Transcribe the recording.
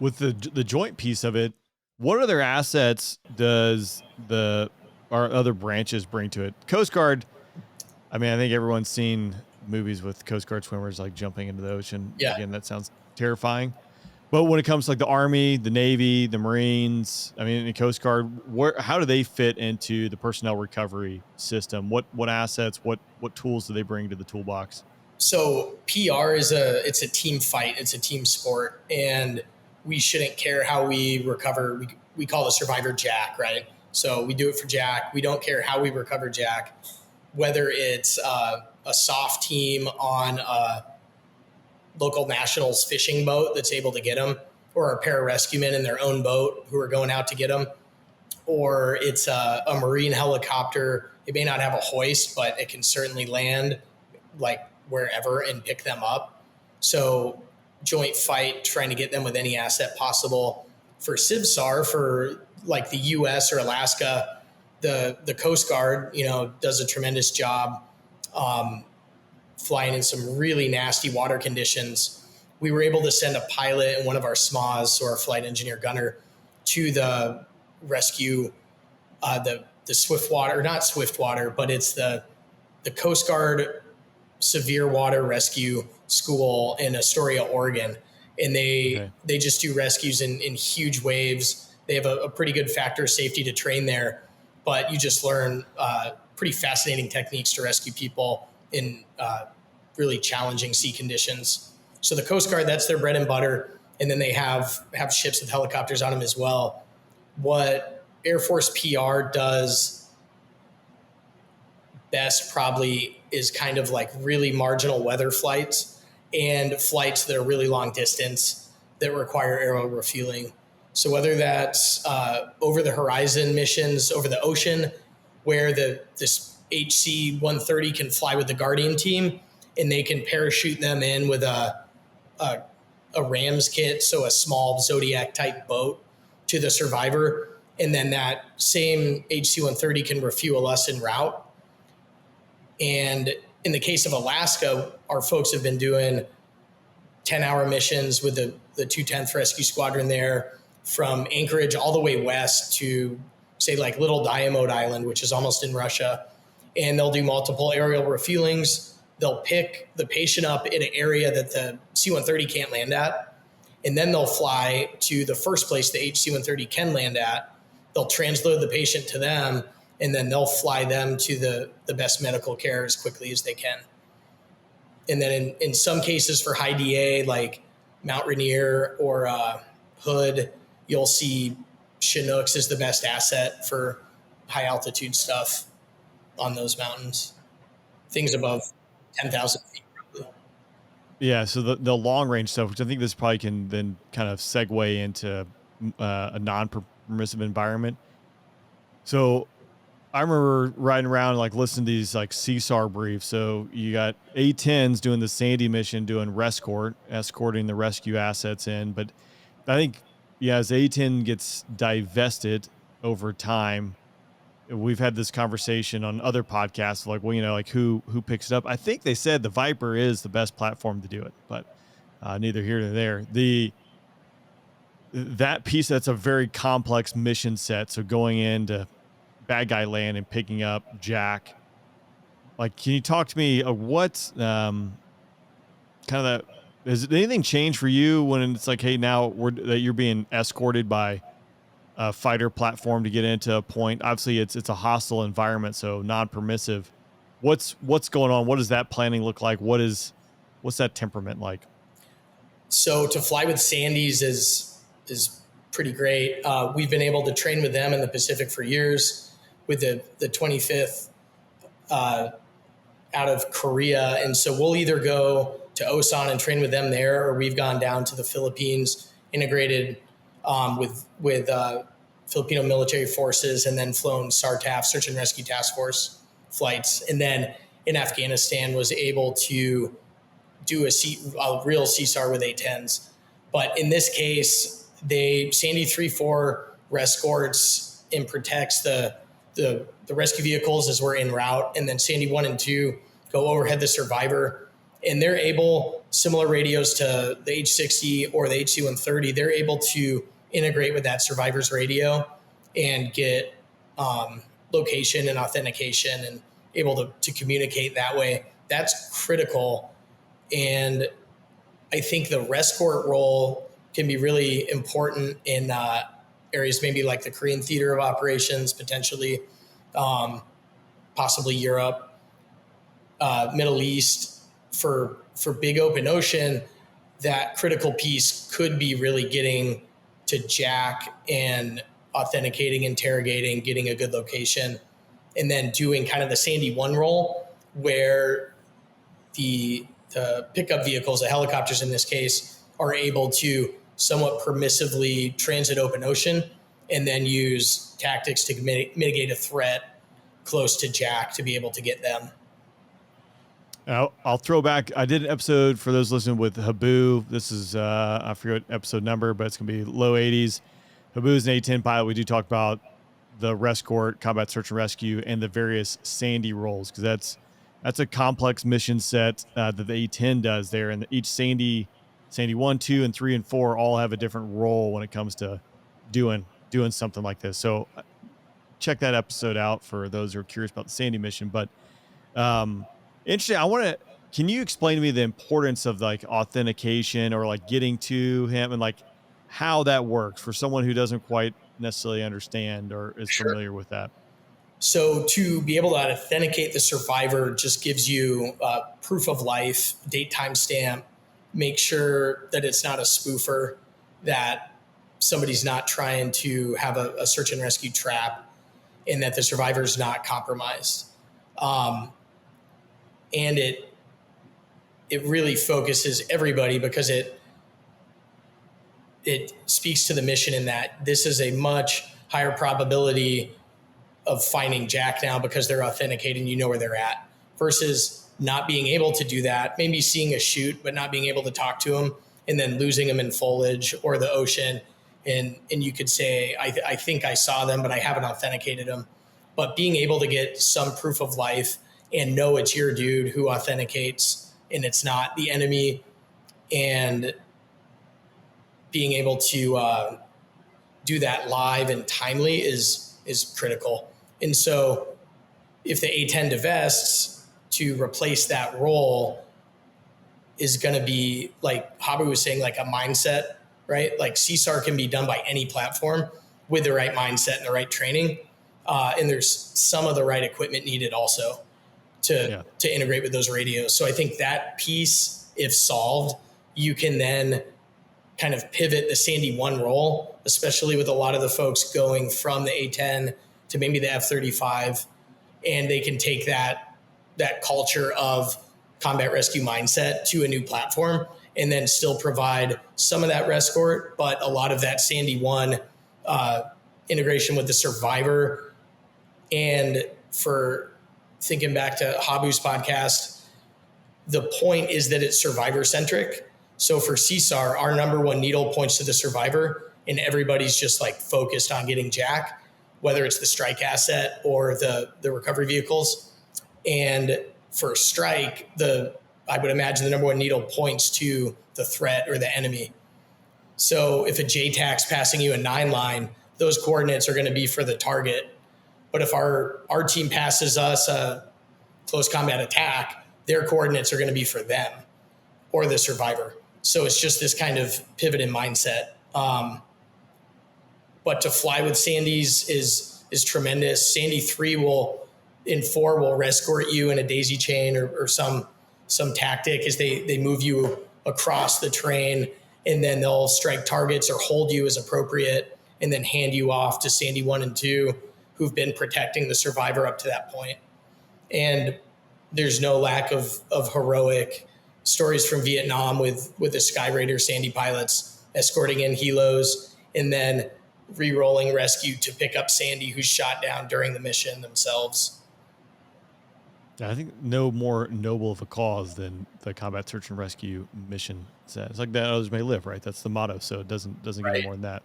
with the joint piece of it, what other assets does our other branches bring to it? Coast Guard, I mean, I think everyone's seen movies with Coast Guard swimmers like jumping into the ocean. Yeah. Again, that sounds terrifying. But when it comes to like the Army, the Navy, the Marines, I mean, the Coast Guard, how do they fit into the personnel recovery system? What assets, what tools do they bring to the toolbox? So PR it's a team fight. It's a team sport, and we shouldn't care how we recover. We call the survivor Jack, right? So we do it for Jack. We don't care how we recover Jack, whether it's a soft team on a local nationals fishing boat that's able to get them, or a pararescuemen in their own boat who are going out to get them, or it's a Marine helicopter. It may not have a hoist, but it can certainly land like wherever and pick them up. So joint fight, trying to get them with any asset possible. For CIVSAR, for like the US or Alaska, the Coast Guard, does a tremendous job flying in some really nasty water conditions. We were able to send a pilot and one of our SMAs, so our flight engineer gunner, to the rescue, the Swiftwater, not Swiftwater, but it's the Coast Guard Severe Water Rescue School in Astoria, Oregon. And they just do rescues in huge waves. They have a pretty good factor of safety to train there, but you just learn pretty fascinating techniques to rescue people in really challenging sea conditions. So the Coast Guard, that's their bread and butter. And then they have ships with helicopters on them as well. What Air Force PR does best probably is kind of like really marginal weather flights and flights that are really long distance that require aerial refueling. So whether that's over the horizon missions over the ocean, where this HC-130 can fly with the Guardian team and they can parachute them in with a RAMS kit, so a small Zodiac type boat, to the survivor. And then that same HC-130 can refuel us en route. And in the case of Alaska, our folks have been doing 10-hour missions with the 210th Rescue Squadron there from Anchorage all the way west to, say, like Little Diamond Island, which is almost in Russia. And they'll do multiple aerial refuelings. They'll pick the patient up in an area that the C-130 can't land at. And then they'll fly to the first place the HC-130 can land at. They'll transload the patient to them, and then they'll fly them to the best medical care as quickly as they can. And then in some cases for high DA, like Mount Rainier or Hood, you'll see Chinooks is the best asset for high altitude stuff on those mountains. Things above 10,000 feet. Probably. Yeah, so the long range stuff, which I think this probably can then kind of segue into a non-permissive environment. So I remember riding around, like listening to these like CSAR briefs. So you got A-10s doing the Sandy mission, doing escorting the rescue assets in. But I think, as A-10 gets divested over time, we've had this conversation on other podcasts, like, well, like who picks it up. I think they said the Viper is the best platform to do it, but neither here nor there. That piece, that's a very complex mission set. So going into bad guy land and picking up Jack, like, can you talk to me what kind of that, has anything changed for you when it's like, hey, now that you're being escorted by a fighter platform to get into a point? Obviously it's a hostile environment, so non-permissive. What's going on? What does that planning look like? What's that temperament like? So to fly with Sandys is pretty great. We've been able to train with them in the Pacific for years, with the 25th out of Korea. And so we'll either go to Osan and train with them there, or we've gone down to the Philippines, integrated with Filipino military forces, and then flown SARTAF, Search and Rescue Task Force flights. And then in Afghanistan was able to do a real CSAR with A-10s. But in this case, Sandy 3-4 escorts and protects the rescue vehicles as we're en route. And then Sandy 1 and 2 go overhead the survivor And they're able, similar radios to the H60 or the HC130, they're able to integrate with that survivor's radio and get location and authentication and able to communicate that way. That's critical. And I think the rescort role can be really important in areas maybe like the Korean theater of operations, potentially, possibly Europe, Middle East. For big open ocean, that critical piece could be really getting to jack and authenticating, interrogating, getting a good location, and then doing kind of the Sandy 1 role where the pickup vehicles, the helicopters in this case, are able to somewhat permissively transit open ocean and then use tactics to mitigate a threat close to jack to be able to get them. I'll throw back. I did an episode for those listening with Habu. This is, I forget what episode number, but it's going to be low 80s. Habu's an A-10 pilot. We do talk about the rescort, combat search and rescue, and the various Sandy roles, because that's a complex mission set that the A-10 does there. And each Sandy 1, 2, and 3, and 4 all have a different role when it comes to doing something like this. So check that episode out for those who are curious about the Sandy mission. But interesting. Can you explain to me the importance of like authentication or like getting to him and like how that works for someone who doesn't quite necessarily understand or is familiar with that? So to be able to authenticate the survivor just gives you proof of life, date, time stamp, make sure that it's not a spoofer, that somebody's not trying to have a search and rescue trap, and that the survivor's not compromised. And it really focuses everybody because it speaks to the mission in that this is a much higher probability of finding jack now because they're authenticating, you know where they're at, versus not being able to do that, maybe seeing a shoot, but not being able to talk to them and then losing them in foliage or the ocean. And you could say, I think I saw them, but I haven't authenticated them. But being able to get some proof of life and know it's your dude who authenticates and it's not the enemy, and being able to do that live and timely is critical. And so if the A-10 divests, to replace that role is going to be, like Habu was saying, like a mindset, right? Like CSAR can be done by any platform with the right mindset and the right training. And there's some of the right equipment needed also to integrate with those radios. So I think that piece, if solved, you can then kind of pivot the Sandy 1 role, especially with a lot of the folks going from the A-10 to maybe the F-35, and they can take that culture of combat rescue mindset to a new platform and then still provide some of that rescort, but a lot of that Sandy 1 integration with the survivor. And for thinking back to Habu's podcast, the point is that it's survivor centric. So for CSAR, our number one needle points to the survivor, and everybody's just like focused on getting jack, whether it's the strike asset or the recovery vehicles. And for strike, I would imagine the number one needle points to the threat or the enemy. So if a JTAC's passing you a 9 line, those coordinates are going to be for the target. But if our team passes us a close combat attack, their coordinates are going to be for them or the survivor. So it's just this kind of pivot in mindset. But to fly with Sandys is tremendous. Sandy 3 in 4 will rescort you in a daisy chain or some tactic as they move you across the terrain, and then they'll strike targets or hold you as appropriate and then hand you off to Sandy 1 and 2, who've been protecting the survivor up to that point. And there's no lack of heroic stories from Vietnam with the Sky Raider Sandy pilots escorting in helos and then re-rolling rescue to pick up Sandy, who's shot down during the mission themselves. I think no more noble of a cause than the combat search and rescue mission says. Like that others may live, right? That's the motto. So it doesn't get any more than that.